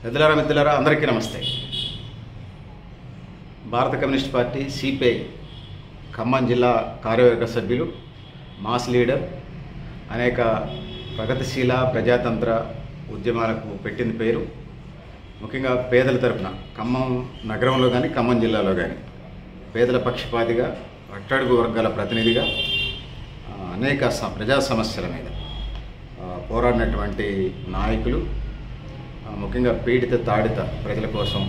మిత్రులారా అందరికీ నమస్తే. భారత కమ్యూనిస్ట్ పార్టీ సిపిఐ ఖమ్మం జిల్లా కార్యవర్గ సభ్యులు, మాస్ లీడర్, అనేక ప్రగతిశీల ప్రజాతంత్ర ఉద్యమాలకు పెట్టింది పేరు. ముఖ్యంగా పేదల తరపున ఖమ్మం నగరంలో కానీ ఖమ్మం జిల్లాలో కానీ పేదల పక్షపాతిగా, అట్టడుగు వర్గాల ప్రతినిధిగా అనేక ప్రజా సమస్యల మీద పోరాడినటువంటి నాయకులు. ముఖ్యంగా పీడిత తాడిత ప్రజల కోసం,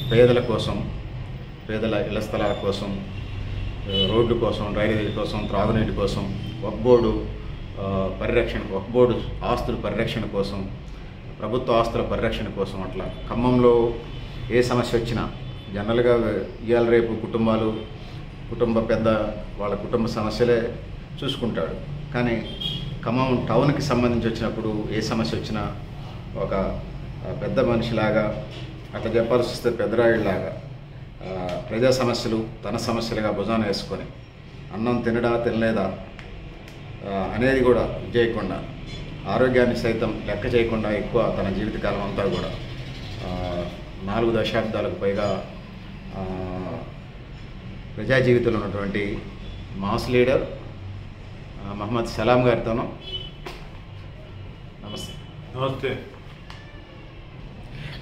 పేదల కోసం, పేదల ఇళ్ల స్థలాల కోసం, రోడ్ల కోసం, రైల్వేల కోసం, త్రాగునీటి కోసం, వక్ఫ్ బోర్డు పరిరక్షణ, వక్ఫ్ బోర్డు ఆస్తుల పరిరక్షణ కోసం, ప్రభుత్వ ఆస్తుల పరిరక్షణ కోసం, అట్లా ఖమ్మంలో ఏ సమస్య వచ్చినా జనరల్గా ఇవాళ రేపు కుటుంబ పెద్ద వాళ్ళ కుటుంబ సమస్యలే చూసుకుంటాడు. కానీ ఖమ్మం టౌన్కి సంబంధించి వచ్చినప్పుడు ఏ సమస్య వచ్చినా ఒక పెద్ద మనిషిలాగా, అట్లా చెప్పాల్సి వస్తే పెద్దరాయుడిలాగా ప్రజా సమస్యలు తన సమస్యలుగా భుజాన వేసుకొని అన్నం తినడా తినలేదా అనేది కూడా చేయకుండా, ఆరోగ్యాన్ని సైతం లెక్క చేయకుండా ఎక్కువ తన జీవితకాలం అంతా కూడా 4 దశాబ్దాలకు పైగా ప్రజా జీవితంలో ఉన్నటువంటి మాస్ లీడర్ మహమ్మద్ సలాం గారితోనూ. నమస్తే.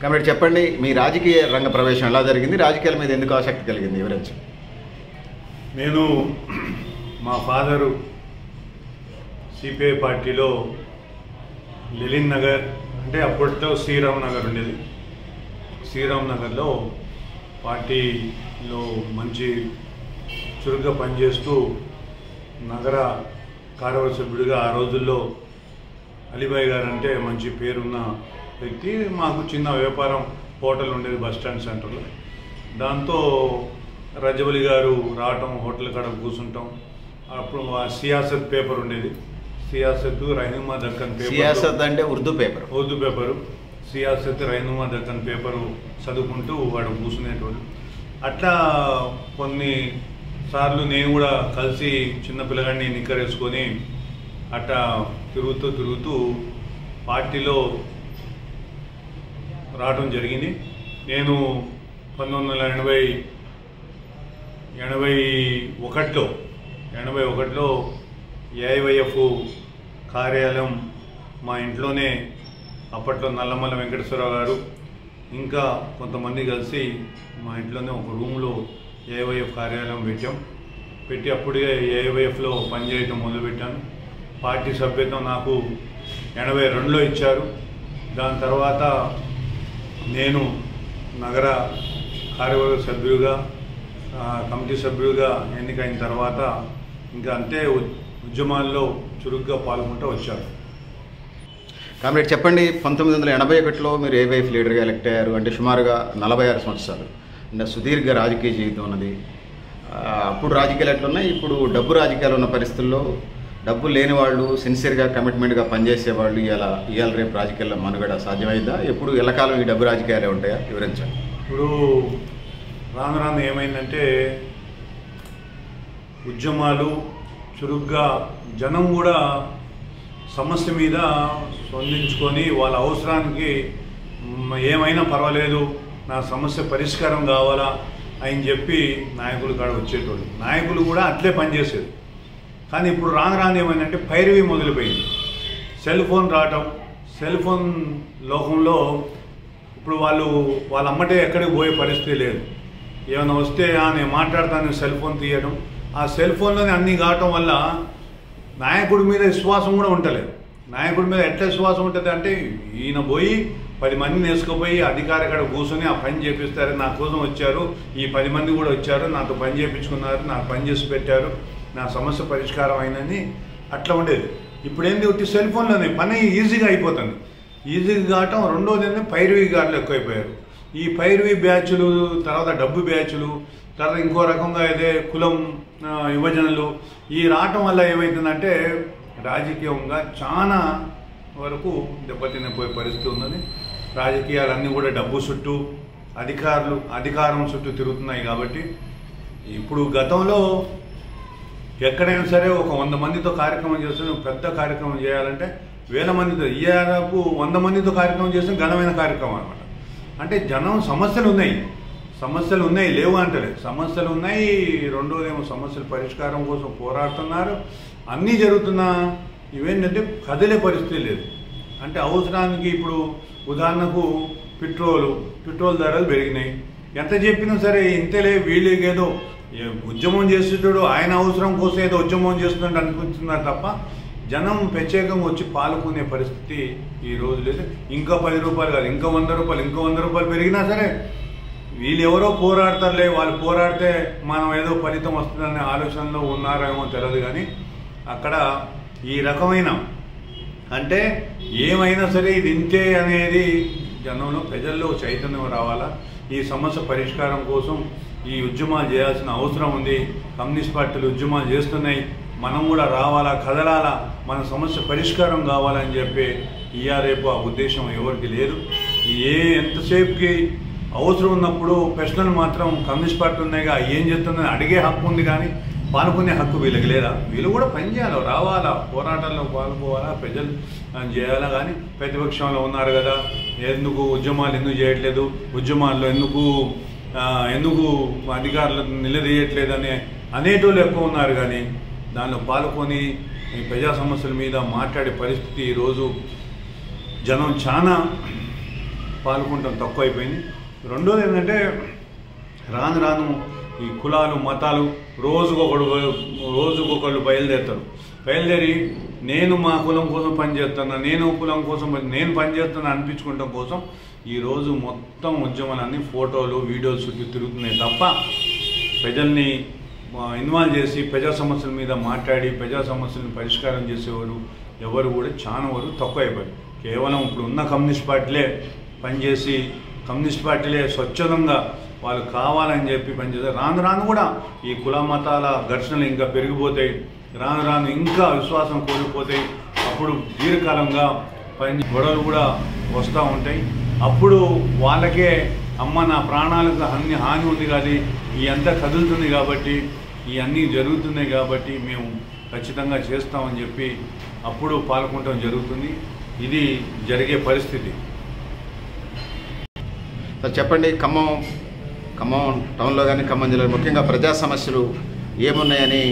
కాబట్టి చెప్పండి, మీ రాజకీయ రంగ ప్రవేశం ఎలా జరిగింది, రాజకీయాల మీద ఎందుకు ఆసక్తి కలిగింది, వివరించు. నేను మా ఫాదరు సిపిఐ పార్టీలో లెలిన్ నగర్, అంటే అప్పట్లో శ్రీరామ్ నగర్ ఉండేది, శ్రీరామ్ నగర్లో పార్టీలో మంచి చురుగ్గా పనిచేస్తూ నగర కార్యవర్గ సభ్యుడిగా ఆ రోజుల్లో అలీబాయ్ గారు అంటే మంచి పేరున్న వ్యక్తి. మాకు చిన్న వ్యాపారం హోటల్ ఉండేది బస్టాండ్ సెంటర్లో. దాంతో రజబలి గారు రావటం, హోటల్ కాడ కూర్చుంటాం. అప్పుడు ఆ సియాసత్ పేపర్ ఉండేది, సియాసత్ రహనుమా దక్కన్ పేపర్. సియాసత్ అంటే ఉర్దూ పేపరు. సియాసత్ రహనుమా దక్కన్ పేపరు చదువుకుంటూ వాడు కూర్చునేటోడు. అట్లా కొన్ని సార్లు నేను కూడా కలిసి చిన్న పిల్లగాడిని నిక్కరేసుకొని అట్లా తిరుగుతూ పార్టీలో రావడం జరిగింది. నేను 1981లో ఏఐవైఎఫ్ కార్యాలయం మా ఇంట్లోనే, అప్పట్లో నల్లమల్ల వెంకటేశ్వరరావు గారు ఇంకా కొంతమంది కలిసి మా ఇంట్లోనే ఒక రూమ్లో ఏఐవైఎఫ్ కార్యాలయం పెట్టి అప్పుడే ఏఐవైఎఫ్లో పనిచేయటం మొదలుపెట్టాను. పార్టీ సభ్యత్వం నాకు 82లో ఇచ్చారు. దాని తర్వాత నేను నగర కార్యవర్గ సభ్యుడిగా, కమిటీ సభ్యుడిగా ఎన్నికైన తర్వాత ఇంకా అంతే ఉద్యమాల్లో చురుగ్గా పాల్గొంటూ వచ్చారు. కాబట్టి చెప్పండి, 1981లో మీరు ఏఐవైఎఫ్ లీడర్గా ఎలక్ట్ అయ్యారు అంటే సుమారుగా 46 సంవత్సరాలు, అంటే సుదీర్ఘ రాజకీయ జీవితం ఉన్నది. అప్పుడు రాజకీయాలు ఎట్లున్నాయి, ఇప్పుడు డబ్బు రాజకీయాలు ఉన్న పరిస్థితుల్లో డబ్బు లేని వాళ్ళు, సిన్సియర్గా కమిట్మెంట్గా పనిచేసేవాళ్ళు ఇవాళ రేపు రాజకీయాల్లో మనుగడ సాధ్యమైందా? ఎప్పుడు ఎల్లకాలం ఈ డబ్బు రాజకీయాలే ఉంటాయా? వివరించండి. ఇప్పుడు రాను ఏమైందంటే ఉద్యమాలు చురుగ్గా జనం కూడా సమస్య మీద స్పందించుకొని వాళ్ళ అవసరానికి ఏమైనా పర్వాలేదు, నా సమస్య పరిష్కారం కావాలా అని చెప్పి నాయకులు కాడ వచ్చేటోళ్ళు. నాయకులు కూడా అట్లే పనిచేసేది. కానీ ఇప్పుడు రాను ఏమైందంటే పైరవి మొదలుపోయింది. సెల్ ఫోన్ రావటం, సెల్ ఫోన్ లోకంలో ఇప్పుడు వాళ్ళ అమ్మటే ఎక్కడికి పోయే పరిస్థితి లేదు. ఏమైనా వస్తే నేను మాట్లాడతాను, సెల్ ఫోన్ తీయడం, ఆ సెల్ ఫోన్లోనే అన్నీ కావటం వల్ల నాయకుడి మీద విశ్వాసం కూడా ఉండలేదు. నాయకుడి మీద ఎట్లా విశ్వాసం ఉంటుంది అంటే, ఈయన పోయి 10 మందిని వేసుకుపోయి అధికారి కాడ కూర్చొని ఆ పని చేపిస్తారు, నా కోసం వచ్చారు, ఈ 10 మంది కూడా వచ్చారు, నాతో పని చేయించుకున్నారు, నాకు పని చేసి పెట్టారు, నా సమస్య పరిష్కారం అయిందని అట్లా ఉండేది. ఇప్పుడు ఏంటి, ఒకటి సెల్ ఫోన్లోనే పని ఈజీగా అయిపోతుంది. ఈజీగా కావటం. రెండోది ఏంటంటే పైరవి గారులు ఎక్కువైపోయారు. ఈ పైరవి బ్యాచ్లు, తర్వాత డబ్బు బ్యాచ్లు, తర్వాత ఇంకో రకంగా అయితే కులం విభజనలు ఈ రావటం వల్ల ఏమవుతుందంటే రాజకీయంగా చాలా వరకు దెబ్బతినిపోయే పరిస్థితి ఉన్నది. రాజకీయాలన్నీ కూడా డబ్బు చుట్టూ, అధికారం చుట్టూ తిరుగుతున్నాయి. కాబట్టి ఇప్పుడు గతంలో ఎక్కడైనా సరే ఒక 100 మందితో కార్యక్రమం చేస్తే, పెద్ద కార్యక్రమం చేయాలంటే వేల మందితో ఇయ్యాలకు 100 మందితో కార్యక్రమం చేసిన ఘనమైన కార్యక్రమం అనమాట. అంటే జనం సమస్యలు ఉన్నాయి లేవు అంటలే, సమస్యలు ఉన్నాయి. రెండోదేమో సమస్యల పరిష్కారం కోసం పోరాడుతున్నారు. అన్నీ జరుగుతున్నా ఇవేంటంటే కదిలే పరిస్థితి లేదు. అంటే అవసరానికి ఇప్పుడు ఉదాహరణకు పెట్రోల్ ధరలు పెరిగినాయి. ఎంత చెప్పినా సరే ఇంతలే వీళ్ళకేదో ఉద్యమం చేసేటోడు ఆయన అవసరం కోసం ఏదో ఉద్యమం చేస్తున్నట్టు అనిపిస్తున్నారు తప్ప జనం ప్రత్యేకంగా వచ్చి పాల్గొనే పరిస్థితి ఈ రోజు లేదు. ఇంకా 10 రూపాయలు కాదు, ఇంకా 100 రూపాయలు పెరిగినా సరే వీళ్ళు ఎవరో పోరాడతారులే, వాళ్ళు పోరాడితే మనం ఏదో ఫలితం వస్తుందనే ఆలోచనలో ఉన్నారేమో తెలియదు. కానీ అక్కడ ఈ రకమైన అంటే ఏమైనా సరే ఇది ఇంతే అనేది జనంలో ప్రజల్లో చైతన్యం రావాలా. ఈ సమస్య పరిష్కారం కోసం ఈ ఉద్యమాలు చేయాల్సిన అవసరం ఉంది. కమ్యూనిస్ట్ పార్టీలు ఉద్యమాలు చేస్తున్నాయి, మనం కూడా రావాలా, కదలాలా, మన సమస్య పరిష్కారం కావాలని చెప్పి రేపు ఆ ఉద్దేశం ఎవరికి లేదు. ఎంతసేపుకి అవసరం ఉన్నప్పుడు ప్రశ్నలు మాత్రం కమ్యూనిస్ట్ పార్టీ ఉన్నాయిగా ఏం చెప్తుందని అడిగే హక్కు ఉంది, కానీ పాల్గొనే హక్కు వీళ్ళకి లేదా? వీళ్ళు కూడా పనిచేయాలి, రావాలా, పోరాటాల్లో పాల్గొవాలా, ప్రజలు చేయాలా. కానీ ప్రతిపక్షంలో ఉన్నారు కదా, ఎందుకు ఉద్యమాలు ఎందుకు చేయట్లేదు, ఉద్యమాల్లో ఎందుకు అధికారులకు నిలదీయట్లేదు అనేటోళ్ళు ఎక్కువ ఉన్నారు. కానీ దానిలో పాల్గొని ఈ ప్రజా సమస్యల మీద మాట్లాడే పరిస్థితి ఈరోజు జనం చాలా పాల్గొనడం తక్కువ అయిపోయింది. రెండోది ఏంటంటే రాను ఈ కులాలు మతాలు రోజుకొకళ్ళు బయలుదేరి నేను మా కులం కోసం పనిచేస్తున్నా, నేను కులం కోసం నేను పనిచేస్తున్నా అనిపించుకోవడం కోసం ఈరోజు మొత్తం ఉద్యమాలన్నీ ఫోటోలు వీడియోలు చుట్టూ తిరుగుతున్నాయి తప్ప ప్రజల్ని ఇన్వాల్వ్ చేసి ప్రజా సమస్యల మీద మాట్లాడి ప్రజా సమస్యలను పరిష్కారం చేసేవారు ఎవరు కూడా చాలా వరకు తక్కువ అయిపోయారు. కేవలం ఇప్పుడు ఉన్న కమ్యూనిస్ట్ పార్టీలే పనిచేసి కమ్యూనిస్ట్ పార్టీలే స్వచ్ఛందంగా వాళ్ళు కావాలని చెప్పి పనిచేస్తారు. రాను కూడా ఈ కుల మతాల ఘర్షణలు ఇంకా పెరిగిపోతాయి, రాను ఇంకా విశ్వాసం కోల్పోతాయి. అప్పుడు దీర్ఘకాలంగా గొడవలు కూడా వస్తూ ఉంటాయి. అప్పుడు వాళ్ళకే అమ్మ నా ప్రాణాలకు హాని ఉంది, కానీ ఈ అంతా కదులుతుంది కాబట్టి ఇవన్నీ జరుగుతున్నాయి కాబట్టి మేము ఖచ్చితంగా చేస్తామని చెప్పి అప్పుడు పాల్గొనడం జరుగుతుంది. ఇది జరిగే పరిస్థితి. చెప్పండి, ఖమ్మం టౌన్లో కానీ ఖమ్మం జిల్లాలో ముఖ్యంగా ప్రజా సమస్యలు ఏమున్నాయని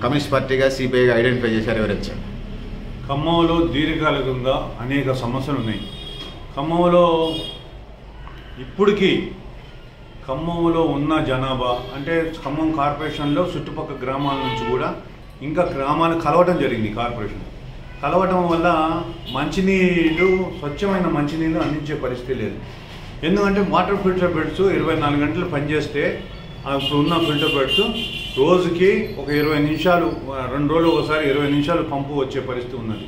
కమ్యూనిస్ట్ పార్టీగా సిపిఐగా ఐడెంటిఫై చేశారు, వివరించారు. ఖమ్మంలో దీర్ఘకాలికంగా అనేక సమస్యలు ఉన్నాయి. ఖమ్మంలో ఇప్పటికీ ఖమ్మంలో ఉన్న జనాభా అంటే ఖమ్మం కార్పొరేషన్లో చుట్టుపక్కల గ్రామాల నుంచి కూడా ఇంకా గ్రామాలు కలవటం జరిగింది. కార్పొరేషన్ కలవటం వల్ల మంచినీళ్ళు, స్వచ్ఛమైన మంచినీళ్ళు అందించే పరిస్థితి లేదు. ఎందుకంటే వాటర్ ఫిల్టర్ బెడ్స్ 24 గంటలు పనిచేస్తే ఇప్పుడు ఉన్న ఫిల్టర్ బెడ్స్ రోజుకి ఒక 20 నిమిషాలు, 2 రోజులు ఒకసారి 20 నిమిషాలు పంపు వచ్చే పరిస్థితి ఉన్నది.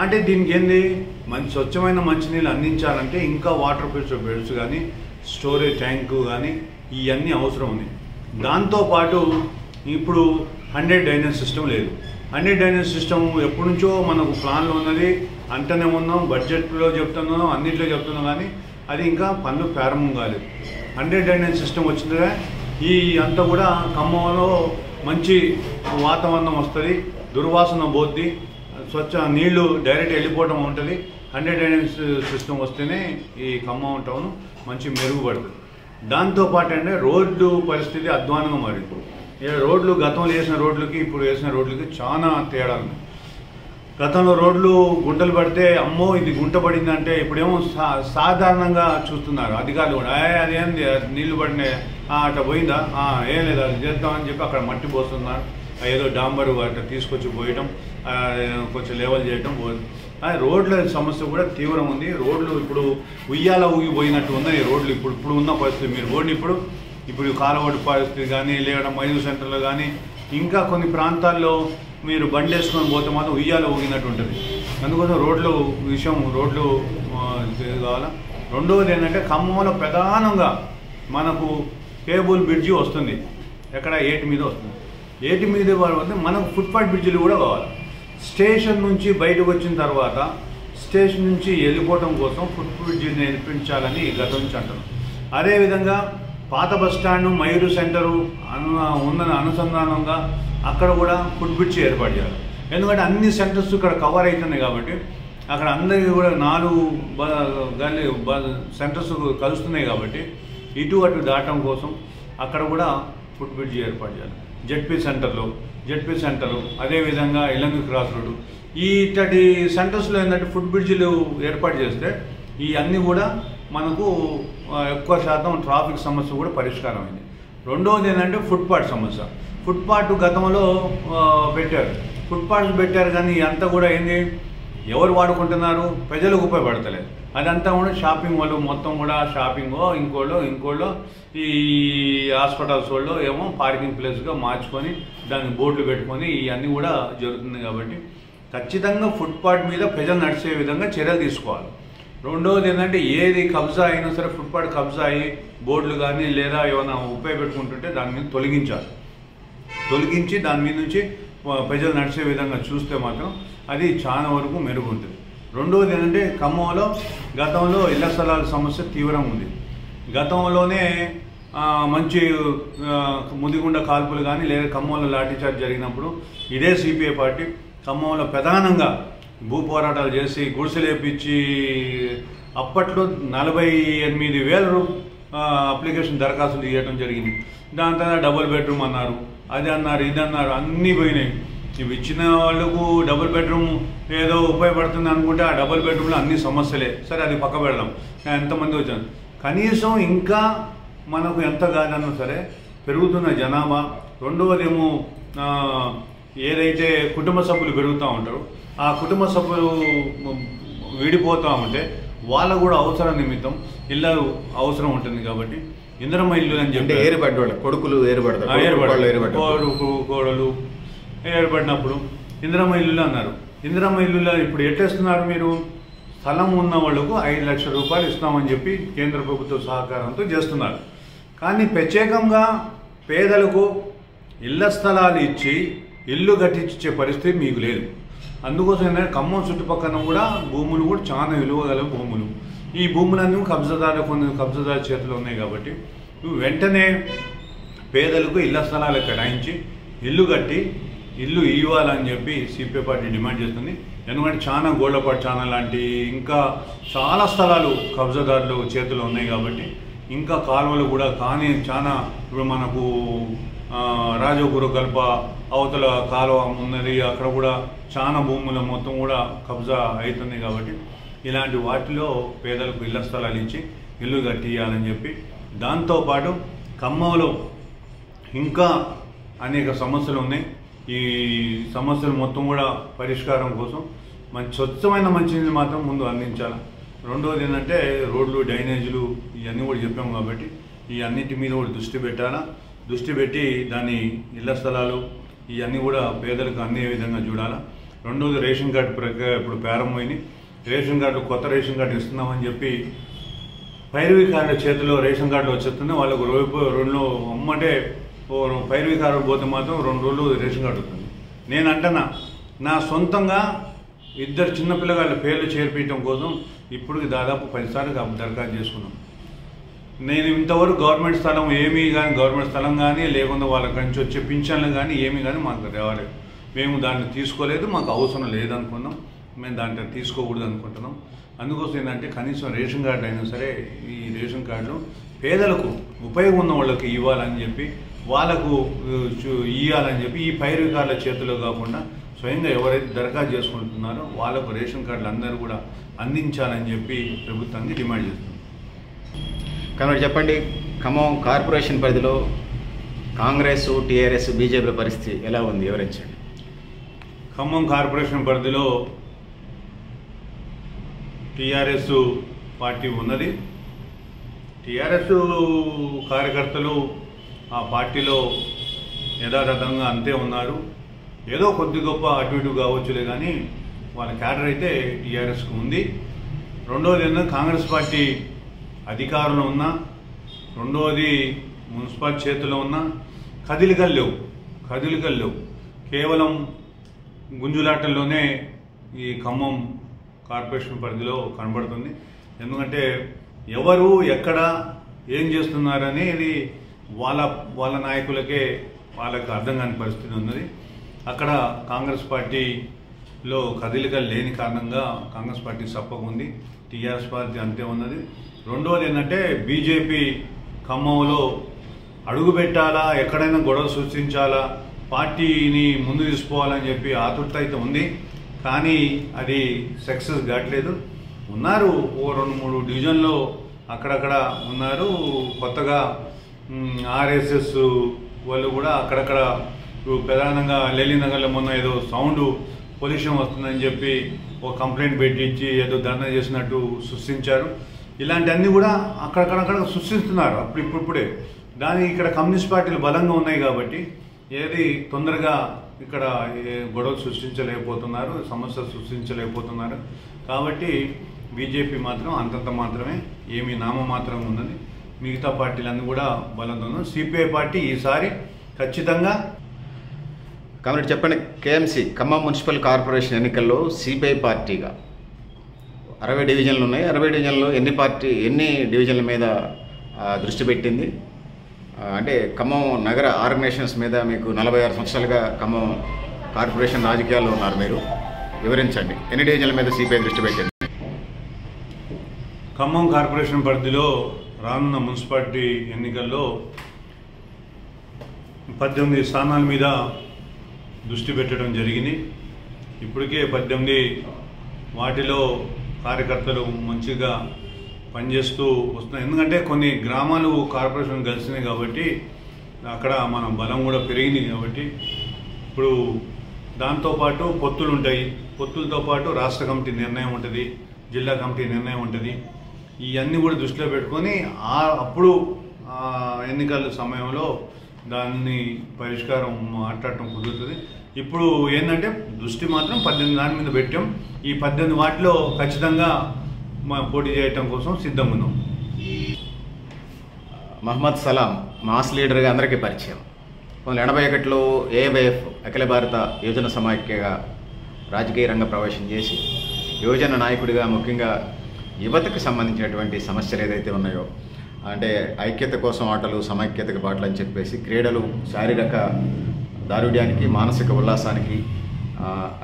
అంటే దీనికి ఏంది, స్వచ్ఛమైన మంచినీళ్ళు అందించాలంటే ఇంకా వాటర్ ఫిల్టర్ బెడ్స్ కానీ స్టోరేజ్ ట్యాంకు కానీ ఇవన్నీ అవసరం ఉంది. దాంతోపాటు ఇప్పుడు 100 డ్రైనేజ్ సిస్టమ్ లేదు. 100 డ్రైనేజ్ సిస్టమ్ ఎప్పటి నుంచో మనకు ప్లాన్లో ఉన్నది, అంటనే ఉన్నాం, బడ్జెట్లో చెప్తున్నాం, అన్నింటిలో చెప్తున్నాం, కానీ అది ఇంకా పనులు ప్రారంభం కాలేదు. 100 డ్రైనేజ్ సిస్టమ్ వచ్చిందిగా ఈ అంతా కూడా ఖమ్మంలో మంచి వాతావరణం వస్తుంది, దుర్వాసన పోద్ది, స్వచ్ఛ నీళ్లు డైరెక్ట్ వెళ్ళిపోవడం ఉంటుంది. 100 డ్రైనేజ్ సిస్టమ్ వస్తేనే ఈ ఖమ్మం టౌన్ మంచి మెరుగుపడుతుంది. దాంతోపాటు అంటే రోడ్డు పరిస్థితి అధ్వానంగా మారింది. రోడ్లు గతంలో వేసిన రోడ్లకి ఇప్పుడు వేసిన రోడ్లకి చాలా తేడా ఉంది. గతంలో రోడ్లు గుంటలు పడితే అమ్మో ఇది గుంట పడిందంటే ఇప్పుడేమో సాధారణంగా చూస్తున్నారు అధికారులు కూడా. అదేంది నీళ్లు పడినాయి, అట్లా పోయిందా, ఏం లేదు అది చేద్దామని చెప్పి అక్కడ మట్టి పోస్తున్నారు. ఏదో డాంబరు అట్లా తీసుకొచ్చి పోయడం, కొంచెం లెవెల్ చేయడం. రోడ్ల సమస్య కూడా తీవ్రం ఉంది. రోడ్లు ఇప్పుడు ఉయ్యాల ఊగిపోయినట్టు ఉన్నాయి రోడ్లు ఇప్పుడు ఉన్న పరిస్థితి. మీరు రోడ్లు ఇప్పుడు కాలవడి పరిస్థితి కానీ, లేదా మైసూర్ సెంటర్లో కానీ ఇంకా కొన్ని ప్రాంతాల్లో మీరు బండి వేసుకొని పోతే మాత్రం ఉయ్యాల ఊగినట్టు ఉంటుంది. అందుకోసం రోడ్లు కావాలా. రెండవది ఏంటంటే ఖమ్మంలో ప్రధానంగా మనకు కేబుల్ బ్రిడ్జి వస్తుంది, ఎక్కడ 8 మీద వస్తుంది. 8 మీద వస్తే మనకు ఫుట్పాత్ బ్రిడ్జిలు కూడా కావాలి. స్టేషన్ నుంచి బయటకు వచ్చిన తర్వాత స్టేషన్ నుంచి వెళ్ళిపోవడం కోసం ఫుట్ బ్రిడ్జిని నిర్మించాలని గతం నుంచి అంటున్నాం. అదేవిధంగా పాత బస్టాండ్ మయూరు సెంటరు ఉన్న అనుసంధానంగా అక్కడ కూడా ఫుట్ బ్రిడ్జి ఏర్పాటు చేయాలి. ఎందుకంటే అన్ని సెంటర్స్ ఇక్కడ కవర్ అవుతున్నాయి కాబట్టి అక్కడ అందరికీ కూడా 4 సెంటర్స్ కలుస్తున్నాయి కాబట్టి ఇటు అటు దాటం కోసం అక్కడ కూడా ఫుట్ బ్రిడ్జ్ ఏర్పాటు చేయాలి. జెడ్పీ సెంటరు అదేవిధంగా ఇలంగి క్రాస్ రోడ్డు ఇట్టటి సెంటర్స్లో ఏంటంటే ఫుట్ బ్రిడ్జ్లు ఏర్పాటు చేస్తే ఈ అన్నీ కూడా మనకు ఎక్కువ శాతం ట్రాఫిక్ సమస్య కూడా పరిష్కారం అయింది. రెండవది ఏంటంటే ఫుట్పాత్ సమస్య. ఫుట్పాత్ గతంలో పెట్టారు కానీ అంతా కూడా ఏంది ఎవరు వాడుకుంటున్నారు, ప్రజలకు ఉపయోగపడతలేదు. అదంతా కూడా షాపింగ్ వాళ్ళు మొత్తం కూడా షాపింగో ఇంకోళ్ళో ఈ హాస్పిటల్స్ వాళ్ళు ఏమో పార్కింగ్ ప్లేస్గా మార్చుకొని దానికి బోర్డులు పెట్టుకొని ఇవన్నీ కూడా జరుగుతుంది. కాబట్టి ఖచ్చితంగా ఫుట్పాత్ మీద ప్రజలు నడిచే విధంగా చర్యలు తీసుకోవాలి. రెండవది ఏంటంటే ఏది కబ్జా అయినా సరే ఫుట్పాత్ కబ్జా అయ్యి బోర్డులు కానీ లేదా ఏమైనా ఉపయోగపెట్టుకుంటుంటే దాని మీద తొలగించి దాని మీద నుంచి ప్రజలు నడిచే విధంగా చూస్తే మాత్రం అది చాలా వరకు మెరుగుంటుంది. రెండవది ఏంటంటే ఖమ్మంలో గతంలో ఇళ్ల స్థలాల సమస్య తీవ్రంగా ఉంది. గతంలోనే మంచి ముదిగుండ కాల్పులు కానీ లేదా ఖమ్మంలో లాఠీచార్జ్ జరిగినప్పుడు ఇదే సిపిఐ పార్టీ ఖమ్మంలో ప్రధానంగా భూ పోరాటాలు చేసి గుడిసెలేపించి అప్పట్లో 48,000 అప్లికేషన్ దరఖాస్తులు ఇవ్వడం జరిగింది. దాని తర్వాత డబుల్ బెడ్రూమ్ అన్నారు, అది అన్నారు, ఇది అన్నారు, అన్నీ పోయినాయి. ఇవి ఇచ్చిన వాళ్ళకు డబుల్ బెడ్రూమ్ ఏదో ఉపయోగపడుతుంది అనుకుంటే ఆ డబుల్ బెడ్రూమ్లో అన్ని సమస్యలే. సరే అది పక్క పెడదాం, ఎంతమంది వచ్చాను కనీసం ఇంకా మనకు ఎంత కాదన్నా సరే పెరుగుతున్న జనాభా. రెండవది ఏమో ఏదైతే కుటుంబ సభ్యులు పెరుగుతూ ఉంటారో ఆ కుటుంబ సభ్యులు విడిపోతూ ఉంటే వాళ్ళకు కూడా అవసరం నిమిత్తం ఇళ్ళు అవసరం ఉంటుంది. కాబట్టి ఇందిరమ్మ ఇల్లు అని చెప్పి కొడుకులు కోడలు ఏర్పడినప్పుడు ఇందిరమ్మ ఇల్లు అన్నారు. ఇందిరమ్మ ఇల్లులో ఇప్పుడు ఎట్టేస్తున్నారు, మీరు స్థలం ఉన్న వాళ్లకు 5 లక్షల రూపాయలు ఇస్తామని చెప్పి కేంద్ర ప్రభుత్వ సహకారంతో చేస్తున్నారు. కానీ ప్రత్యేకంగా పేదలకు ఇళ్ల స్థలాలు ఇచ్చి ఇల్లు కట్టించే పరిస్థితి మీకు లేదు. అందుకోసం ఏంటంటే ఖమ్మం చుట్టుపక్కల కూడా భూములు కూడా చాలా విలువగల భూములు. ఈ భూములన్నీ కొన్ని కబ్జాదారు చేతిలో ఉన్నాయి. కాబట్టి వెంటనే పేదలకు ఇళ్ల స్థలాలు కేటాయించి ఇల్లు కట్టి ఇల్లు ఇవ్వాలని చెప్పి సిపిఐ పార్టీ డిమాండ్ చేస్తుంది. ఎందుకంటే చాలా గోళ్లపాటు ఛానల్ లాంటి ఇంకా చాలా స్థలాలు కబ్జాదారులు చేతిలో ఉన్నాయి. కాబట్టి ఇంకా కాలువలు కూడా కానీ చాలా ఇప్పుడు మనకు రాజగురు కల్ప అవతల కాలువ ఉన్నది, అక్కడ కూడా చాలా భూముల మొత్తం కూడా కబ్జా అవుతుంది. కాబట్టి ఇలాంటి వాటిలో పేదలకు ఇళ్ల స్థలాలు ఇచ్చి ఇల్లు కట్టియాలని చెప్పి, దాంతోపాటు ఖమ్మంలో ఇంకా అనేక సమస్యలు ఉన్నాయి. ఈ సమస్యలు మొత్తం కూడా పరిష్కారం కోసం స్వచ్ఛమైన మంచినీళ్ళు మాత్రం ముందు అందించాలి. రెండవది ఏంటంటే రోడ్లు, డ్రైనేజీలు ఇవన్నీ కూడా చెప్పాము. కాబట్టి ఈ అన్నిటి మీద కూడా దృష్టి పెట్టి దాని ఇళ్ల స్థలాలు ఇవన్నీ కూడా పేదలకు అందే విధంగా చూడాలి. రెండవది రేషన్ కార్డు ప్రక్రియ ఇప్పుడు ప్రారంభమైంది. రేషన్ కార్డు కొత్త రేషన్ కార్డు ఇస్తున్నామని చెప్పి పైరవీ కార్డు చేతిలో రేషన్ కార్డులు వచ్చేస్తుంది. వాళ్ళకు రెండు అమ్మంటే పైరవీ కార్డు పోతే మాత్రం 2 రోజులు రేషన్ కార్డు వస్తుంది. నేను అంటున్నా నా సొంతంగా 2 చిన్నపిల్లగాళ్ళ పేర్లు చేర్పించడం కోసం ఇప్పటికి దాదాపు 10 సార్లు దరఖాస్తు చేసుకున్నాం. నేను ఇంతవరకు గవర్నమెంట్ స్థలం గవర్నమెంట్ స్థలం కానీ లేకుండా వాళ్ళకి నుంచి వచ్చే పింఛన్లు కానీ ఏమీ కానీ మాకు రాలేదు. మేము దాన్ని తీసుకోలేదు, మాకు అవసరం లేదనుకున్నాం. మేము దాంట్లో తీసుకోకూడదు అనుకుంటున్నాం. అందుకోసం ఏంటంటే కనీసం రేషన్ కార్డు అయినా సరే ఈ రేషన్ కార్డులు పేదలకు ఉపయోగం ఉన్న వాళ్ళకి ఇవ్వాలని చెప్పి వాళ్ళకు ఇవ్వాలని చెప్పి ఈ పైరవీ కార్డుల చేతిలో కాకుండా స్వయంగా ఎవరైతే దరఖాస్తు చేసుకుంటున్నారో వాళ్ళకు రేషన్ కార్డులు అందరూ కూడా అందించాలని చెప్పి ప్రభుత్వానికి డిమాండ్ చేస్తుంది. కాబట్టి చెప్పండి, ఖమ్మం కార్పొరేషన్ పరిధిలో కాంగ్రెస్, టీఆర్ఎస్, బీజేపీ పరిస్థితి ఎలా ఉంది, వివరించండి. ఖమ్మం కార్పొరేషన్ పరిధిలో టీఆర్ఎస్ పార్టీ ఉన్నది. టీఆర్ఎస్ కార్యకర్తలు ఆ పార్టీలో యథాతథంగా అంతే ఉన్నారు. ఏదో కొద్ది గొప్ప అటు ఇటు కావచ్చులే కానీ వాళ్ళ క్యాడర్ అయితే టీఆర్ఎస్కు ఉంది. రెండవది ఏంటంటే కాంగ్రెస్ పార్టీ అధికారంలో ఉన్నా, రెండవది మున్సిపల్ చేతిలో ఉన్న కదిలికలు లేవు. కేవలం గుంజులాటల్లోనే ఈ ఖమ్మం కార్పొరేషన్ పరిధిలో కనబడుతుంది. ఎందుకంటే ఎవరు ఎక్కడ ఏం చేస్తున్నారనేది వాళ్ళ నాయకులకే వాళ్ళకి అర్థం కాని పరిస్థితి ఉన్నది. అక్కడ కాంగ్రెస్ పార్టీలో కదలికలు లేని కారణంగా కాంగ్రెస్ పార్టీ సప్పకుంది, టీఆర్ఎస్ పార్టీ అంతే ఉన్నది. రెండోది ఏంటంటే బీజేపీ ఖమ్మంలో అడుగు పెట్టాలా, ఎక్కడైనా గొడవ సృష్టించాలా, పార్టీని ముందు తీసుకోవాలని చెప్పి ఆతృత అయితే ఉంది. కానీ అది సక్సెస్ కావట్లేదు. ఉన్నారు ఓ 2-3 డివిజన్లో అక్కడక్కడ ఉన్నారు. కొత్తగా ఆర్ఎస్ఎస్ వాళ్ళు కూడా అక్కడక్కడ ప్రధానంగా లలినగర్లో మొన్న ఏదో సౌండ్ పొల్యూషన్ వస్తుందని చెప్పి ఒక కంప్లైంట్ పెట్టించి ఏదో ధర్నా చేసినట్టు సృష్టించారు. ఇలాంటివన్నీ కూడా అక్కడక్కడ సృష్టిస్తున్నారు ఇప్పుడే. దానికి ఇక్కడ కమ్యూనిస్ట్ పార్టీలు బలంగా ఉన్నాయి కాబట్టి ఏది తొందరగా ఇక్కడ గొడవలు సృష్టించలేకపోతున్నారు, సమస్యలు సృష్టించలేకపోతున్నారు. కాబట్టి బీజేపీ మాత్రం అంతంత మాత్రమే, ఏమీ నామమాత్రం ఉన్నది. మిగతా పార్టీలన్నీ కూడా బలంగా ఉన్నాయి. సిపిఐ పార్టీ ఈసారి ఖచ్చితంగా. కాబట్టి చెప్పండి, కేఎంసీ ఖమ్మం మున్సిపల్ కార్పొరేషన్ ఎన్నికల్లో సిపిఐ పార్టీగా 60 డివిజన్లు ఉన్నాయి. 60 డివిజన్లో ఎన్ని డివిజన్ల మీద దృష్టి పెట్టింది? అంటే ఖమ్మం నగర ఆర్గనైజేషన్స్ మీద మీకు 46 సంవత్సరాలుగా ఖమ్మం కార్పొరేషన్ రాజకీయాల్లో ఉన్నారు మీరు, వివరించండి. ఎన్ని డివిజన్ల మీద సిపిఐ దృష్టి పెట్టింది? ఖమ్మం కార్పొరేషన్ పరిధిలో రానున్న మున్సిపాలిటీ ఎన్నికల్లో 18 స్థానాల మీద దృష్టి పెట్టడం జరిగింది. ఇప్పటికే 18 వాటిలో కార్యకర్తలు మంచిగా పనిచేస్తూ వస్తున్నాయి. ఎందుకంటే కొన్ని గ్రామాలు కార్పొరేషన్ కలిసినాయి కాబట్టి అక్కడ మన బలం కూడా పెరిగింది. కాబట్టి ఇప్పుడు దాంతోపాటు పొత్తులు ఉంటాయి. పొత్తులతో పాటు రాష్ట్ర కమిటీ నిర్ణయం ఉంటుంది, జిల్లా కమిటీ నిర్ణయం ఉంటుంది. ఇవన్నీ కూడా దృష్టిలో పెట్టుకొని అప్పుడు ఎన్నికల సమయంలో దాన్ని పరిష్కారం మాట్లాడటం కుదురుతుంది. ఇప్పుడు ఏంటంటే దృష్టి మాత్రం 18 దాని మీద పెట్టాం. ఈ 18 వాటిలో ఖచ్చితంగా పోటీ చేయటం కోసం సిద్ధంగా ఉన్నాం. మహమ్మద్ సలాం మాస్ లీడర్గా అందరికీ పరిచయం. 1981లో ఏఐవైఎఫ్ అఖిల భారత యువజన సమాఖ్యగా రాజకీయ రంగ ప్రవేశం చేసి యువజన నాయకుడిగా ముఖ్యంగా యువతకు సంబంధించినటువంటి సమస్యలు ఏదైతే ఉన్నాయో, అంటే ఐక్యత కోసం ఆటలు, సమైక్యతకు బాటలు అని చెప్పేసి క్రీడలు శారీరక దారుఢ్యానికి, మానసిక ఉల్లాసానికి,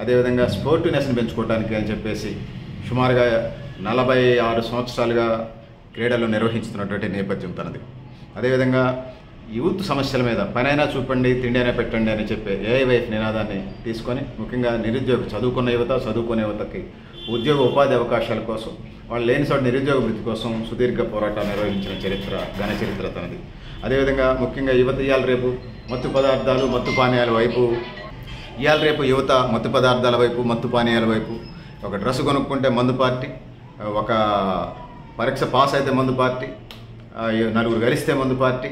అదేవిధంగా స్పోర్టివ్నెస్ని పెంచుకోవడానికి అని చెప్పేసి సుమారుగా 46 సంవత్సరాలుగా క్రీడలు నిర్వహిస్తున్నటువంటి నేపథ్యం తనది. అదేవిధంగా యూత్ సమస్యల మీద పనైనా చూపండి, తిండి అయినా పెట్టండి అని చెప్పే ఏఐవైఎఫ్ నినాదాన్ని తీసుకొని ముఖ్యంగా చదువుకున్న చదువుకునే యువతకి ఉద్యోగ ఉపాధి అవకాశాల కోసం, వాళ్ళు లేని చోట నిరుద్యోగ వృత్తి కోసం సుదీర్ఘ పోరాటాలు నిర్వహించిన ఘన చరిత్ర తనది. అదేవిధంగా ముఖ్యంగా యువత ఇవాళ రేపు మత్తు పదార్థాలు, మత్తు పానీయాల వైపు, ఇవాళ రేపు యువత మత్తు పదార్థాల వైపు, మత్తు పానీయాల వైపు, ఒక డ్రెస్ కొనుక్కుంటే మందు పార్టీ, ఒక పరీక్ష పాస్ అయితే మందు పార్టీ, నలుగురు కలిస్తే మందు పార్టీ,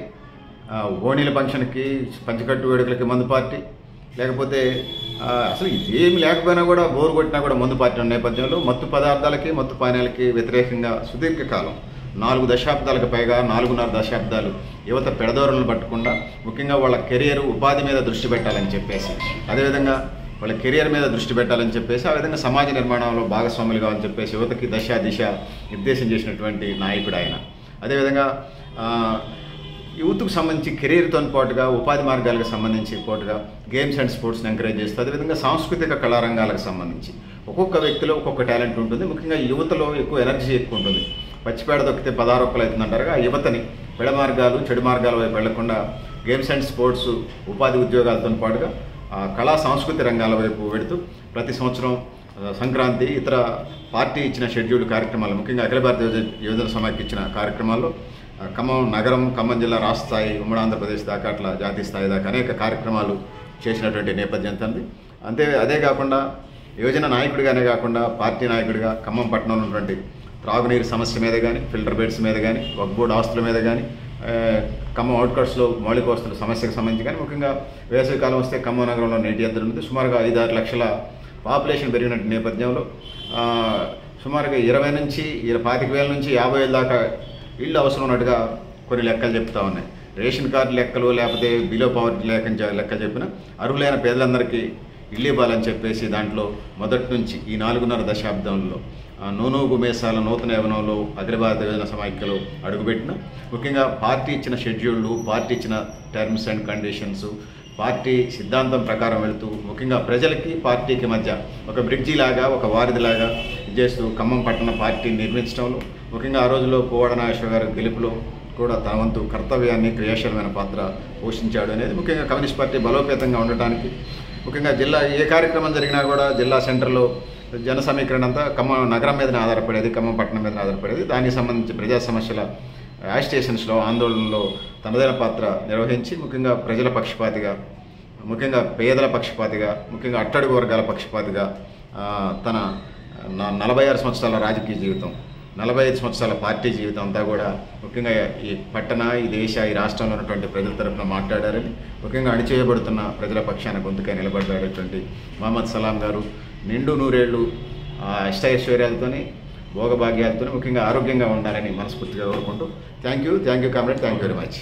ఓణీల ఫంక్షన్కి, పంచకట్టు వేడుకలకి మందు పార్టీ, లేకపోతే అసలు ఏమి లేకపోయినా కూడా బోరు కొట్టినా కూడా మందు పార్టీ ఉన్న నేపథ్యంలో మత్తు పదార్థాలకి, మత్తు పానీయాలకి వ్యతిరేకంగా సుదీర్ఘకాలం 4 దశాబ్దాలకు పైగా 4.5 దశాబ్దాలు యువత పెడదోరలను పట్టకుండా ముఖ్యంగా వాళ్ళ కెరియర్, ఉపాధి మీద దృష్టి పెట్టాలని చెప్పేసి, అదేవిధంగా వాళ్ళ కెరియర్ మీద దృష్టి పెట్టాలని చెప్పేసి, ఆ విధంగా సమాజ నిర్మాణంలో భాగస్వాములు కావాలని చెప్పేసి యువతకి దిశ నిర్దేశం చేసినటువంటి నాయకుడు ఆయన. అదేవిధంగా యూత్కు సంబంధించి కెరీర్తో పాటుగా ఉపాధి మార్గాలకు సంబంధించి పాటుగా గేమ్స్ అండ్ స్పోర్ట్స్ని ఎంకరేజ్ చేస్తూ, అదేవిధంగా సాంస్కృతిక కళారంగాలకు సంబంధించి ఒక్కొక్క వ్యక్తిలో ఒక్కొక్క టాలెంట్ ఉంటుంది. ముఖ్యంగా యువతలో ఎక్కువ ఎనర్జీ ఎక్కువ ఉంటుంది. పచ్చిపేడ దొక్కితే 16 ఒక్కలు అవుతుందంటారుగా, ఆ యువతని పెడ మార్గాలు, చెడు మార్గాల వైపు వెళ్లకుండా గేమ్స్ అండ్ స్పోర్ట్స్, ఉపాధి ఉద్యోగాలతో పాటుగా కళా సాంస్కృతిక రంగాల వైపు వెడుతూ ప్రతి సంవత్సరం సంక్రాంతి, ఇతర పార్టీ ఇచ్చిన షెడ్యూల్డ్ కార్యక్రమాలు, ముఖ్యంగా అఖిల భారత యువజన సమాఖ్య ఇచ్చిన కార్యక్రమాల్లో ఖమ్మం నగరం, ఖమ్మం జిల్లా రాష్ట్ర స్థాయి, ఉమ్మడి ఆంధ్రప్రదేశ్ దాకా, అట్లా జాతీయ స్థాయి దాకా అనేక కార్యక్రమాలు చేసినటువంటి నేపథ్యం తంది. అదే కాకుండా యువజన నాయకుడిగానే కాకుండా పార్టీ నాయకుడిగా ఖమ్మం పట్టణంలో ఉన్నటువంటి త్రాగునీరు సమస్య మీద కానీ, ఫిల్టర్ బెడ్స్ మీద కానీ, వక్ఫ్ బోర్డు ఆస్తుల మీద కానీ, ఖమ్మం అవుట్కట్స్లో మౌలిక వస్తువుల సమస్యకు సంబంధించి కానీ, ముఖ్యంగా వేసవికాలం వస్తే ఖమ్మం నగరంలో నీటి ఎద్దడి ఉంది. సుమారుగా 5-6 లక్షల పాపులేషన్ పెరిగిన నేపథ్యంలో సుమారుగా 20 నుంచి 25,000 నుంచి 50,000 దాకా ఇళ్ళు అవసరం ఉన్నట్టుగా కొన్ని లెక్కలు చెప్తా ఉన్నాయి. రేషన్ కార్డు లెక్కలు, లేకపోతే బిలో పవర్టీ లెక్కలు చెప్పిన అర్హులైన పేదలందరికీ ఇల్లు ఇవ్వాలని చెప్పేసి దాంట్లో మొదటి నుంచి ఈ 4.5 దశాబ్దంలో నూనూగు మేసాల నూతన యవనంలో అఖిల భారత యువజన సమాఖ్యలో అడుగుపెట్టిన, ముఖ్యంగా పార్టీ ఇచ్చిన షెడ్యూళ్ళు, పార్టీ ఇచ్చిన టర్మ్స్ అండ్ కండిషన్స్, పార్టీ సిద్ధాంతం ప్రకారం వెళుతూ ముఖ్యంగా ప్రజలకి పార్టీకి మధ్య ఒక బ్రిడ్జి లాగా ఒక వారిధిలాగా చేస్తూ ఖమ్మం పట్టణ పార్టీని నిర్మించడంలో ముఖ్యంగా ఆ రోజుల్లో పువ్వాడ నాగేశ్వర గారి గెలుపులో కూడా తన వంతు కర్తవ్యాన్ని క్రియాశీలమైన పాత్ర పోషించాడు అనేది ముఖ్యంగా కమ్యూనిస్ట్ పార్టీ బలోపేతంగా ఉండటానికి ముఖ్యంగా జిల్లా ఏ కార్యక్రమం జరిగినా కూడా జిల్లా సెంటర్లో జన సమీకరణ అంతా ఖమ్మం నగరం మీదనే ఆధారపడేది, ఖమ్మం పట్టణం మీదనే ఆధారపడేది. దానికి సంబంధించి ప్రజా సమస్యల యాజిటేషన్స్లో ఆందోళనలో తనదైన పాత్ర నిర్వహించి ముఖ్యంగా ప్రజల పక్షపాతిగా, ముఖ్యంగా పేదల పక్షపాతిగా, ముఖ్యంగా అట్టడుగు వర్గాల పక్షపాతిగా తన 46 సంవత్సరాల రాజకీయ జీవితం, 45 సంవత్సరాల పార్టీ జీవితం అంతా కూడా ముఖ్యంగా ఈ పట్టణ, ఈ దేశ, ఈ రాష్ట్రంలో ఉన్నటువంటి ప్రజల తరఫున మాట్లాడారని, ముఖ్యంగా అణిచేయబడుతున్న ప్రజల పక్షాన గొంతుకై నిలబడ్డాడేటువంటి మహమ్మద్ సలాం గారు నిండు నూరేళ్లు అష్టైశ్వర్యాలతోని భోగభాగ్యాలతో ముఖ్యంగా ఆరోగ్యంగా ఉండాలని మనస్ఫూర్తిగా కోరుకుంటూ thank you comrade, thank you very much.